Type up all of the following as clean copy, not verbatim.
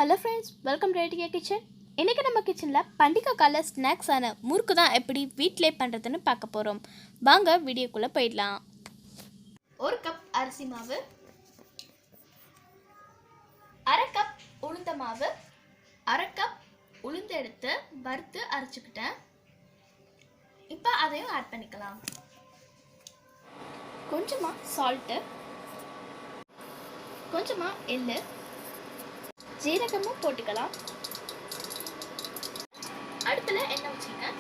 Hello friends, welcome to Arisi Kitchen. இன்னைக்கு நம்ம கிச்சன்ல பண்டிகை கால ஸ்நாக்ஸான முறுக்கு தான் எப்படி வீட்லயே பண்றதுன்னு பார்க்க போறோம். வாங்க வீடியோக்குள்ள போயிடலாம். 1 கப் அரிசி மாவு, 1/2 கப் உளுந்த மாவு, 1/2 கப் உளுந்து எடுத்து வறுத்து அரைச்சுக்கிட்டேன். இப்போ அதையும் ஆட் பண்ணிக்கலாம். கொஞ்சமா சால்ட், கொஞ்சமா எள்ளு, ஜீரகமும் போட்டுக்கலாம். அடுப்புல எண்ணெய் வச்சுருக்கேன்.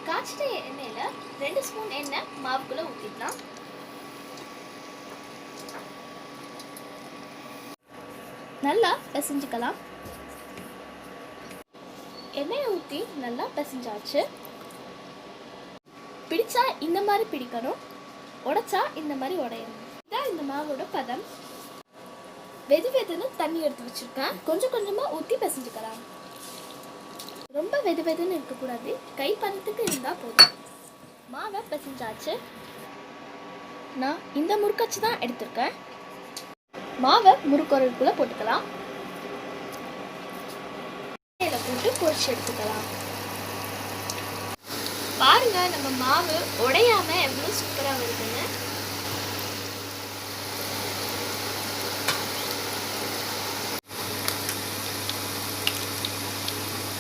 காய்ச்சிட்ட எண்ணெயில 2 ஸ்பூன் எண்ணெய் மாவுக்குள்ள ஊற்றிடலாம். நல்லா பிசைஞ்சுக்கலாம். எண்ணெயை ஊற்றி நல்லா பிசைஞ்சாச்சு. பிடிச்சா இந்த மாதிரி பிடிக்கணும், உடைச்சா இந்த மாதிரி உடையணும். இதான் இந்த மாவோட பதம். வெதுன்னு தண்ணி எடுத்து வச்சிருக்கேன். கொஞ்சம் கொஞ்சமா ஊற்றி பிசைஞ்சுக்கலாம். ரொம்ப வெதுன்னு இருக்கக்கூடாது, கை பதத்துக்கு இருந்தால் போதும். மாவை பிசைஞ்சாச்சு. நான் இந்த முறுக்கச்சு தான் எடுத்திருக்கேன். மாவை முறுக்குறதுக்குள்ள போட்டுக்கலாம். போட்டு பொரிச்சு எடுத்துக்கலாம். பாருங்க, நம்ம மாவு உடையாம எவ்வளவு சூப்பரா வருதுன்னு.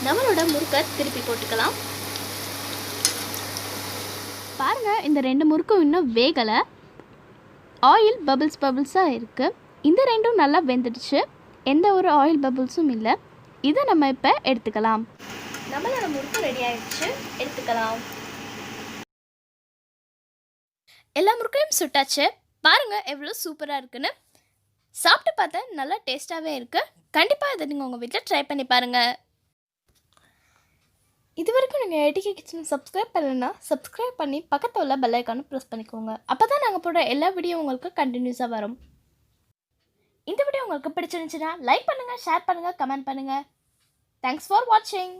நம்மளோட முறுக்கை திருப்பி போட்டுக்கலாம். பாருங்க, இந்த 2 முறுக்கும் இன்னும் வேகலை. ஆயில் பபிள்ஸாக இருக்குது. இந்த 2ம் நல்லா வெந்துடுச்சு. எந்த ஒரு ஆயில் பபிள்ஸும் இல்லை. இதை நம்ம இப்போ எடுத்துக்கலாம். நம்மளோட முறுக்கு ரெடி ஆயிடுச்சு, எடுத்துக்கலாம். எல்லா முறுக்கையும் சுட்டாச்சு. பாருங்க எவ்வளோ சூப்பராக இருக்குன்னு. சாப்பிட்டு பார்த்தா நல்லா டேஸ்ட்டாகவே இருக்குது. கண்டிப்பாக இதை நீங்கள் உங்கள் வீட்டில் ட்ரை பண்ணி பாருங்கள். இது வரைக்கும் நீங்கள் ஏடிகே கிச்சனை சப்ஸ்கிரைப் பண்ணலைன்னா சப்ஸ்கிரைப் பண்ணி பக்கத்தில் உள்ள பெல் ஐக்கானை ப்ரெஸ் பண்ணிக்கோங்க. அப்போ தான் நாங்கள் போடுற எல்லா வீடியோ உங்களுக்கு கண்டினியூஸாக வரும். இந்த வீடியோ உங்களுக்கு பிடிச்சிருந்துச்சுன்னா லைக் பண்ணுங்கள், ஷேர் பண்ணுங்கள், கமெண்ட் பண்ணுங்கள். தேங்க்ஸ் ஃபார் வாட்சிங்.